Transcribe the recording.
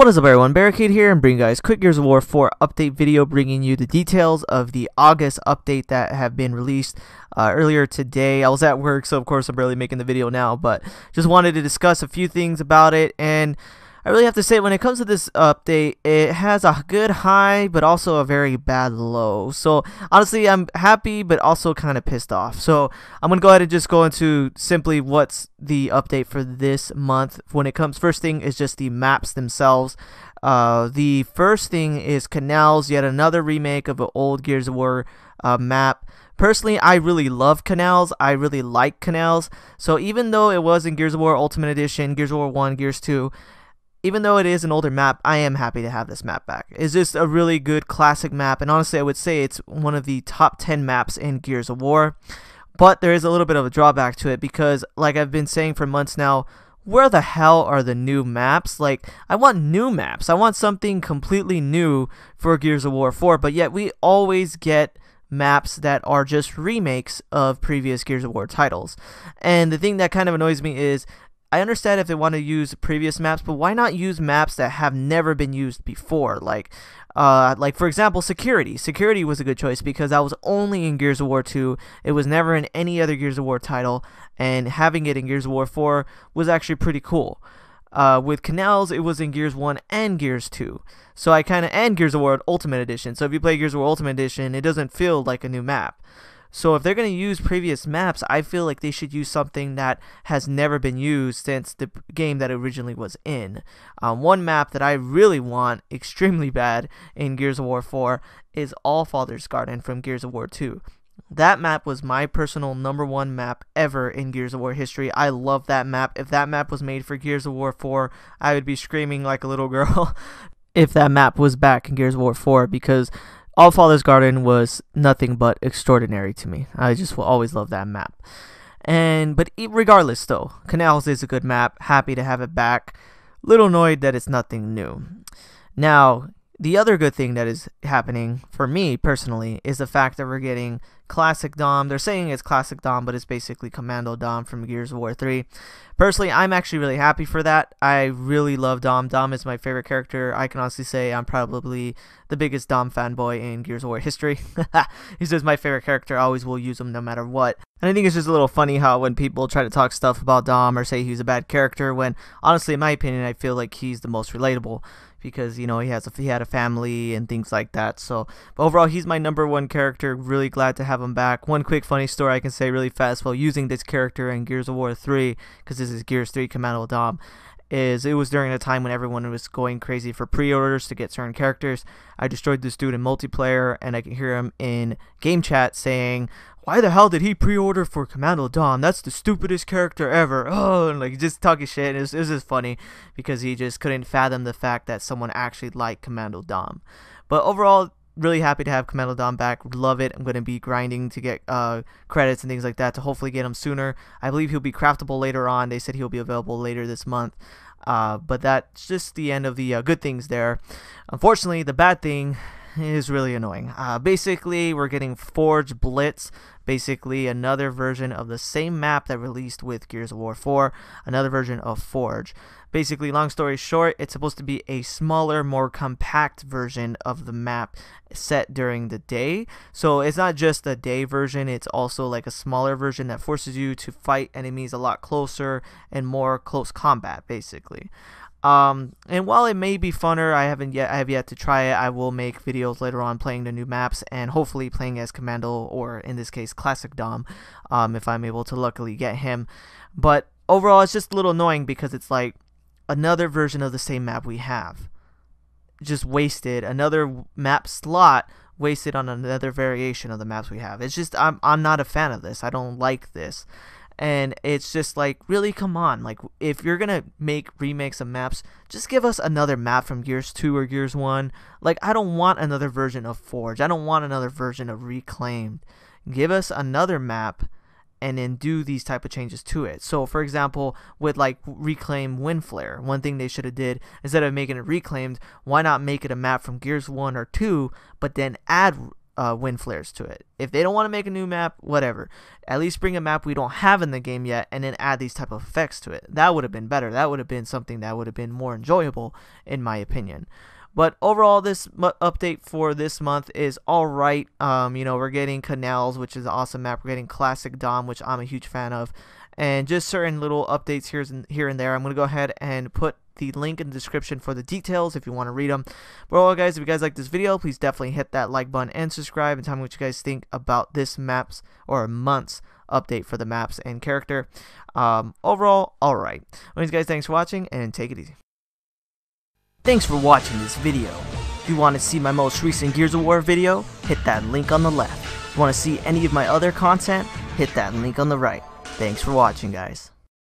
What is up everyone, Barricade here and bringing you guys quick Gears of War 4 update video, bringing you the details of the August update that have been released earlier today. I was at work, so of course I'm barely making the video now, but just wanted to discuss a few things about it. And I really have to say, when it comes to this update, it has a good high but also a very bad low. So honestly, I'm happy but also kind of pissed off. So I'm gonna go ahead and just go into simply what's the update for this month. When it comes, first thing is just the maps themselves. The first thing is Canals, yet another remake of an old Gears of War map. Personally, I really love Canals. I really like Canals. So even though it was in Gears of War Ultimate Edition, Gears of War 1, Gears 2, even though it is an older map, I am happy to have this map back. It's just a really good classic map, and honestly I would say it's one of the top 10 maps in Gears of War. But there is a little bit of a drawback to it, because like I've been saying for months now, where the hell are the new maps? Like, I want new maps. I want something completely new for Gears of War 4, but yet we always get maps that are just remakes of previous Gears of War titles. And the thing that kind of annoys me is, I understand if they want to use previous maps, but why not use maps that have never been used before? Like for example, Security. Security was a good choice because that was only in Gears of War 2. It was never in any other Gears of War title, and having it in Gears of War 4 was actually pretty cool. With Canals, it was in Gears 1 and Gears 2. So and Gears of War Ultimate Edition. So if you play Gears of War Ultimate Edition, it doesn't feel like a new map. So if they're going to use previous maps, I feel like they should use something that has never been used since the game that it originally was in. One map that I really want extremely bad in Gears of War 4 is Allfather's Garden from Gears of War 2. That map was my personal #1 map ever in Gears of War history. I love that map. If that map was made for Gears of War 4, I would be screaming like a little girl if that map was back in Gears of War 4, because Allfather's Garden was nothing but extraordinary to me. I just will always love that map. But regardless though, Canals is a good map. Happy to have it back. Little annoyed that it's nothing new. Now, the other good thing that is happening for me personally is the fact that we're getting Classic Dom. They're saying it's Classic Dom, but it's basically Commando Dom from Gears of War 3. Personally, I'm actually really happy for that. I really love Dom. Dom is my favorite character. I can honestly say I'm probably the biggest Dom fanboy in Gears of War history. He's just my favorite character. I always will use him no matter what. And I think it's just a little funny how when people try to talk stuff about Dom or say he's a bad character, when honestly, in my opinion, I feel like he's the most relatable, because you know he had a family and things like that. So but overall, he's my #1 character. Really glad to have him back. One quick funny story I can say really fast while using this character in Gears of War 3, because this is Gears 3 Commando Dom, is it was during a time when everyone was going crazy for pre-orders to get certain characters. I destroyed this dude in multiplayer, and I can hear him in game chat saying, "Why the hell did he pre-order for Commando Dom? That's the stupidest character ever." Oh, and like just talking shit. It was just funny because he just couldn't fathom the fact that someone actually liked Commando Dom. But overall, really happy to have Commando Dom back. Love it. I'm going to be grinding to get credits and things like that to hopefully get him sooner. I believe he'll be craftable later on. They said he'll be available later this month. But that's just the end of the good things there. Unfortunately, the bad thing is really annoying. Basically, we're getting Forge Blitz, basically another version of the same map that released with Gears of War 4, another version of Forge. Basically, long story short, it's supposed to be a smaller, more compact version of the map set during the day. So it's not just a day version, it's also like a smaller version that forces you to fight enemies a lot closer and more close combat, basically. And while it may be funner, I have yet to try it. I will make videos later on playing the new maps and hopefully playing as Commando, or in this case Classic Dom, if I'm able to luckily get him. But overall, it's just a little annoying because it's like another version of the same map we have, just wasted. Another map slot wasted on another variation of the maps we have. It's just I'm not a fan of this. I don't like this. And it's just like, really, come on. Like, if you're gonna make remakes of maps, just give us another map from Gears 2 or Gears 1. Like, I don't want another version of Forge. I don't want another version of Reclaimed. Give us another map and then do these type of changes to it. So for example, with like Reclaim Windflare, one thing they should have did, instead of making it Reclaimed, why not make it a map from Gears 1 or 2, but then add wind flares to it. If they don't want to make a new map, whatever. At least bring a map we don't have in the game yet, and then add these type of effects to it. That would have been better. That would have been something that would have been more enjoyable, in my opinion. But overall, this update for this month is alright. You know, we're getting Canals, which is an awesome map. We're getting Classic Dom, which I'm a huge fan of. And just certain little updates here and there. I'm going to go ahead and put the link in the description for the details if you want to read them. But overall, guys, if you guys like this video, please definitely hit that like button and subscribe, and tell me what you guys think about this map's or month's update for the maps and character. Overall, alright. Anyways, guys, thanks for watching, and take it easy. Thanks for watching this video. If you want to see my most recent Gears of War video, hit that link on the left. If you want to see any of my other content, hit that link on the right. Thanks for watching, guys.